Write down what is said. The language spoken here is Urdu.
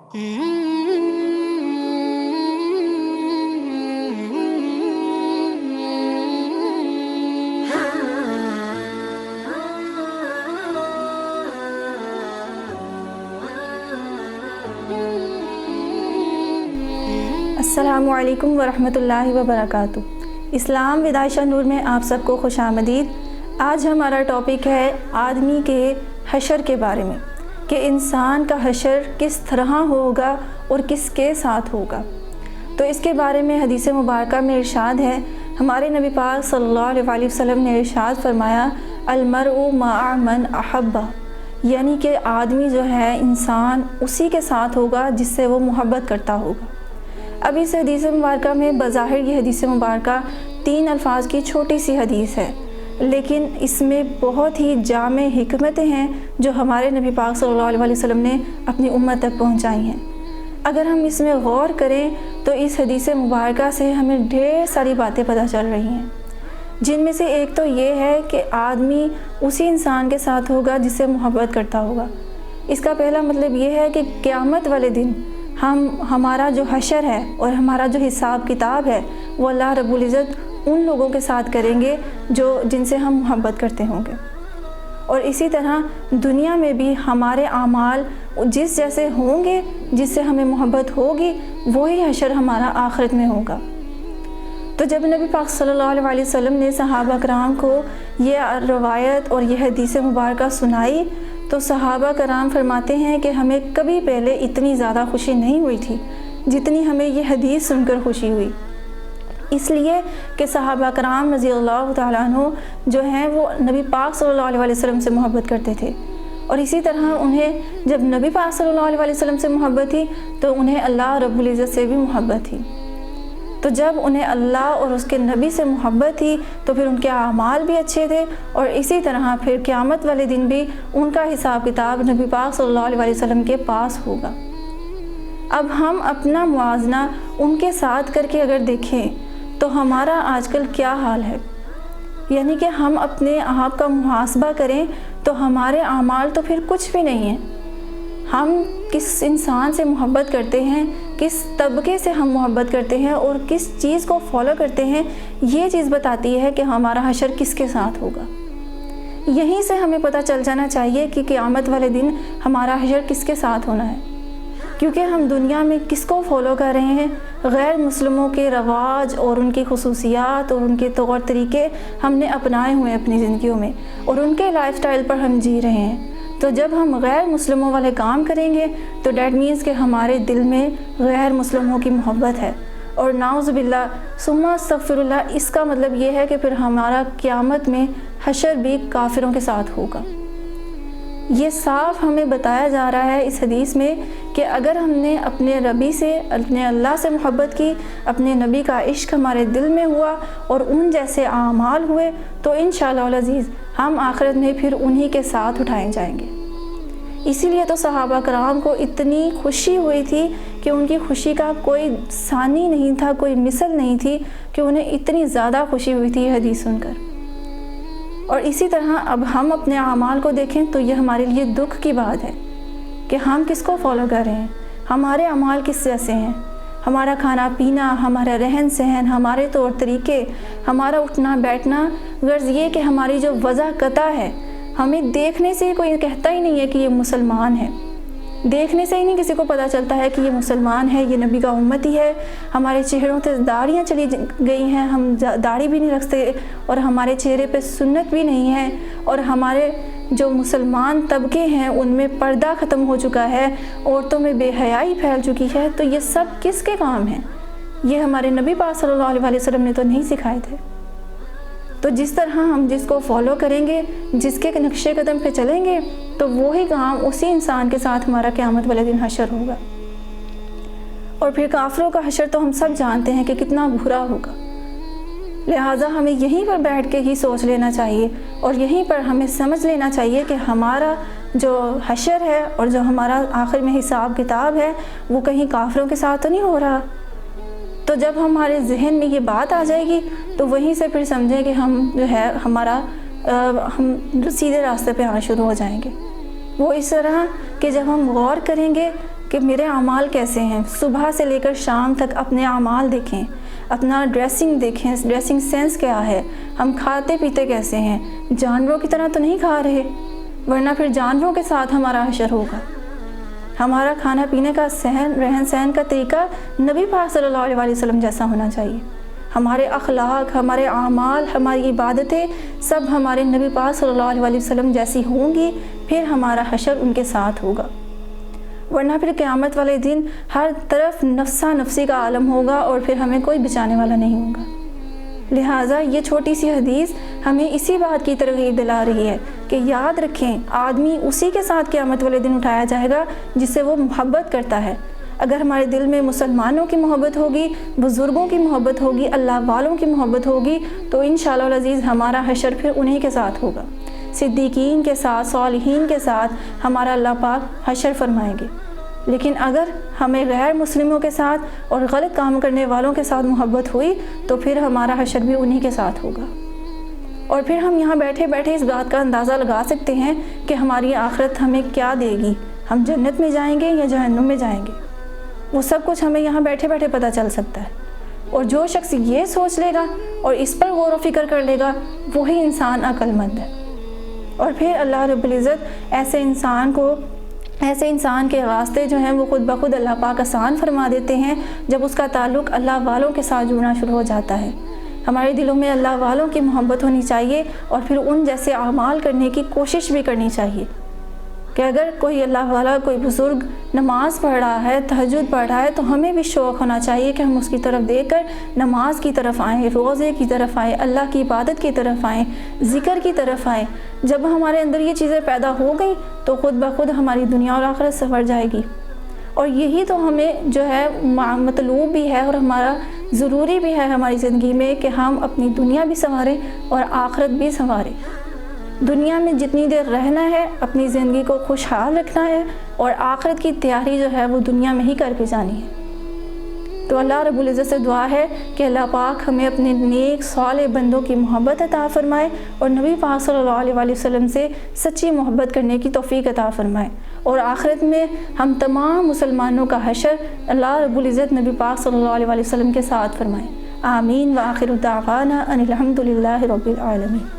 السلام علیکم ورحمۃ اللہ وبرکاتہ۔ اسلام ود عائشہ نور میں آپ سب کو خوش آمدید۔ آج ہمارا ٹاپک ہے آدمی کے حشر کے بارے میں، کہ انسان کا حشر کس طرح ہوگا اور کس کے ساتھ ہوگا۔ تو اس کے بارے میں حدیث مبارکہ میں ارشاد ہے، ہمارے نبی پاک صلی اللہ علیہ وسلم نے ارشاد فرمایا، المرء مع من احبہ، یعنی کہ آدمی جو ہے انسان اسی کے ساتھ ہوگا جس سے وہ محبت کرتا ہوگا۔ اب اس حدیث مبارکہ میں بظاہر یہ حدیث مبارکہ 3 الفاظ کی چھوٹی سی حدیث ہے، لیکن اس میں بہت ہی جامع حکمتیں ہیں جو ہمارے نبی پاک صلی اللہ علیہ وسلم نے اپنی امت تک پہنچائی ہیں۔ اگر ہم اس میں غور کریں تو اس حدیث مبارکہ سے ہمیں ڈھیر ساری باتیں پتہ چل رہی ہیں، جن میں سے ایک تو یہ ہے کہ آدمی اسی انسان کے ساتھ ہوگا جس سے محبت کرتا ہوگا۔ اس کا پہلا مطلب یہ ہے کہ قیامت والے دن ہمارا جو حشر ہے اور ہمارا جو حساب کتاب ہے وہ اللہ رب العزت ان لوگوں کے ساتھ کریں گے جن سے ہم محبت کرتے ہوں گے، اور اسی طرح دنیا میں بھی ہمارے اعمال جس جیسے ہوں گے، جس سے ہمیں محبت ہوگی، وہی حشر ہمارا آخرت میں ہوگا۔ تو جب نبی پاک صلی اللہ علیہ وسلم نے صحابہ کرام کو یہ روایت اور یہ حدیث مبارکہ سنائی تو صحابہ کرام فرماتے ہیں کہ ہمیں کبھی پہلے اتنی زیادہ خوشی نہیں ہوئی تھی جتنی ہمیں یہ حدیث سن کر خوشی ہوئی، اس لیے کہ صحابہ کرام رضی اللہ تعالیٰ عنہ جو ہیں وہ نبی پاک صلی اللہ علیہ وسلم سے محبت کرتے تھے، اور اسی طرح انہیں جب نبی پاک صلی اللہ علیہ وسلم سے محبت تھی تو انہیں اللہ رب العزت سے بھی محبت تھی۔ تو جب انہیں اللہ اور اس کے نبی سے محبت تھی تو پھر ان کے اعمال بھی اچھے تھے، اور اسی طرح پھر قیامت والے دن بھی ان کا حساب کتاب نبی پاک صلی اللہ علیہ وسلم کے پاس ہوگا۔ اب ہم اپنا موازنہ ان کے ساتھ کر کے اگر دیکھیں تو ہمارا آج کل کیا حال ہے، یعنی کہ ہم اپنے آپ کا محاسبہ کریں تو ہمارے اعمال تو پھر کچھ بھی نہیں ہیں۔ ہم کس انسان سے محبت کرتے ہیں، کس طبقے سے ہم محبت کرتے ہیں اور کس چیز کو فالو کرتے ہیں، یہ چیز بتاتی ہے کہ ہمارا حشر کس کے ساتھ ہوگا۔ یہیں سے ہمیں پتہ چل جانا چاہیے کہ قیامت والے دن ہمارا حشر کس کے ساتھ ہونا ہے، کیونکہ ہم دنیا میں کس کو فالو کر رہے ہیں؟ غیر مسلموں کے رواج اور ان کی خصوصیات اور ان کے طور طریقے ہم نے اپنائے ہوئے ہیں اپنی زندگیوں میں، اور ان کے لائف سٹائل پر ہم جی رہے ہیں۔ تو جب ہم غیر مسلموں والے کام کریں گے تو دیٹ مینس کہ ہمارے دل میں غیر مسلموں کی محبت ہے، اور نعوذ باللہ ثم استغفر اللہ، اس کا مطلب یہ ہے کہ پھر ہمارا قیامت میں حشر بھی کافروں کے ساتھ ہوگا۔ یہ صاف ہمیں بتایا جا رہا ہے اس حدیث میں کہ اگر ہم نے اپنے ربی سے، اپنے اللہ سے محبت کی، اپنے نبی کا عشق ہمارے دل میں ہوا اور ان جیسے اعمال ہوئے تو انشاءاللہ العزیز ہم آخرت میں پھر انہی کے ساتھ اٹھائے جائیں گے۔ اسی لیے تو صحابہ کرام کو اتنی خوشی ہوئی تھی کہ ان کی خوشی کا کوئی ثانی نہیں تھا، کوئی مثل نہیں تھی کہ انہیں اتنی زیادہ خوشی ہوئی تھی یہ حدیث سن کر۔ اور اسی طرح اب ہم اپنے اعمال کو دیکھیں تو یہ ہمارے لیے دکھ کی بات ہے کہ ہم کس کو فالو کر رہے ہیں، ہمارے اعمال کس جیسے ہیں، ہمارا کھانا پینا، ہمارا رہن سہن، ہمارے طور طریقے، ہمارا اٹھنا بیٹھنا، غرض یہ کہ ہماری جو وضع قطع ہے، ہمیں دیکھنے سے کوئی کہتا ہی نہیں ہے کہ یہ مسلمان ہے، دیکھنے سے ہی نہیں کسی کو پتہ چلتا ہے کہ یہ مسلمان ہے، یہ نبی کا امتی ہے۔ ہمارے چہروں سے داڑھیاں چلی گئی ہیں، ہم داڑھی بھی نہیں رکھتے، اور ہمارے چہرے پہ سنت بھی نہیں ہے، اور ہمارے جو مسلمان طبقے ہیں ان میں پردہ ختم ہو چکا ہے، عورتوں میں بے حیائی پھیل چکی ہے۔ تو یہ سب کس کے کام ہیں؟ یہ ہمارے نبی پاک صلی اللہ علیہ وسلم نے تو نہیں سکھائے تھے۔ تو جس طرح ہم جس کو فالو کریں گے، جس کے نقش قدم پہ چلیں گے، تو وہی کام اسی انسان کے ساتھ ہمارا قیامت والے دن حشر ہوگا۔ اور پھر کافروں کا حشر تو ہم سب جانتے ہیں کہ کتنا برا ہوگا، لہٰذا ہمیں یہیں پر بیٹھ کے ہی سوچ لینا چاہیے، اور یہیں پر ہمیں سمجھ لینا چاہیے کہ ہمارا جو حشر ہے اور جو ہمارا آخر میں حساب کتاب ہے وہ کہیں کافروں کے ساتھ تو نہیں ہو رہا۔ تو جب ہمارے ذہن میں یہ بات آ جائے گی تو وہیں سے پھر سمجھیں کہ ہم جو ہے ہم سیدھے راستے پہ آنا شروع ہو جائیں گے۔ وہ اس طرح کہ جب ہم غور کریں گے کہ میرے اعمال کیسے ہیں، صبح سے لے کر شام تک اپنے اعمال دیکھیں، اپنا ڈریسنگ دیکھیں، ڈریسنگ سینس کیا ہے، ہم کھاتے پیتے کیسے ہیں، جانوروں کی طرح تو نہیں کھا رہے، ورنہ پھر جانوروں کے ساتھ ہمارا حشر ہوگا۔ ہمارا کھانا پینے کا رہن سہن کا طریقہ نبی پاک صلی اللہ علیہ وسلم جیسا ہونا چاہیے۔ ہمارے اخلاق، ہمارے اعمال، ہماری عبادتیں سب ہمارے نبی پاک صلی اللہ علیہ وسلم جیسی ہوں گی، پھر ہمارا حشر ان کے ساتھ ہوگا۔ ورنہ پھر قیامت والے دن ہر طرف نفسا نفسی کا عالم ہوگا اور پھر ہمیں کوئی بچانے والا نہیں ہوگا۔ لہٰذا یہ چھوٹی سی حدیث ہمیں اسی بات کی ترغیب دلا رہی ہے کہ یاد رکھیں، آدمی اسی کے ساتھ قیامت والے دن اٹھایا جائے گا جس سے وہ محبت کرتا ہے۔ اگر ہمارے دل میں مسلمانوں کی محبت ہوگی، بزرگوں کی محبت ہوگی، اللہ والوں کی محبت ہوگی، تو انشاءاللہ العزیز ہمارا حشر پھر انہی کے ساتھ ہوگا، صدیقین کے ساتھ، صالحین کے ساتھ ہمارا اللہ پاک حشر فرمائیں گے۔ لیکن اگر ہمیں غیر مسلموں کے ساتھ اور غلط کام کرنے والوں کے ساتھ محبت ہوئی تو پھر ہمارا حشر بھی انہی کے ساتھ ہوگا۔ اور پھر ہم یہاں بیٹھے بیٹھے اس بات کا اندازہ لگا سکتے ہیں کہ ہماری آخرت ہمیں کیا دے گی، ہم جنت میں جائیں گے یا جہنم میں جائیں گے، وہ سب کچھ ہمیں یہاں بیٹھے بیٹھے پتہ چل سکتا ہے۔ اور جو شخص یہ سوچ لے گا اور اس پر غور و فکر کر لے گا وہی انسان عقل مند ہے۔ اور پھر اللہ رب العزت ایسے انسان کے راستے جو ہیں وہ خود بخود اللہ پاک آسان فرما دیتے ہیں جب اس کا تعلق اللہ والوں کے ساتھ جڑنا شروع ہو جاتا ہے۔ ہمارے دلوں میں اللہ والوں کی محبت ہونی چاہیے اور پھر ان جیسے اعمال کرنے کی کوشش بھی کرنی چاہیے کہ اگر کوئی اللہ والا، کوئی بزرگ نماز پڑھ رہا ہے، تہجد پڑھ رہا ہے، تو ہمیں بھی شوق ہونا چاہیے کہ ہم اس کی طرف دیکھ کر نماز کی طرف آئیں، روزے کی طرف آئیں، اللہ کی عبادت کی طرف آئیں، ذکر کی طرف آئیں۔ جب ہمارے اندر یہ چیزیں پیدا ہو گئیں تو خود بخود ہماری دنیا اور آخرت سنور جائے گی۔ اور یہی تو ہمیں جو ہے مطلوب بھی ہے اور ہمارا ضروری بھی ہے ہماری زندگی میں کہ ہم اپنی دنیا بھی سنواریں اور آخرت بھی سنواریں۔ دنیا میں جتنی دیر رہنا ہے اپنی زندگی کو خوشحال رکھنا ہے اور آخرت کی تیاری جو ہے وہ دنیا میں ہی کر کے جانی ہے۔ تو اللہ رب العزت سے دعا ہے کہ اللہ پاک ہمیں اپنے نیک صالح بندوں کی محبت عطا فرمائے اور نبی پاک صلی اللہ علیہ وسلم سے سچی محبت کرنے کی توفیق عطا فرمائے، اور آخرت میں ہم تمام مسلمانوں کا حشر اللہ رب العزت نبی پاک صلی اللہ علیہ وسلم کے ساتھ فرمائے۔ آمین وآخر دعوانا ان الحمد للہ رب العالمین۔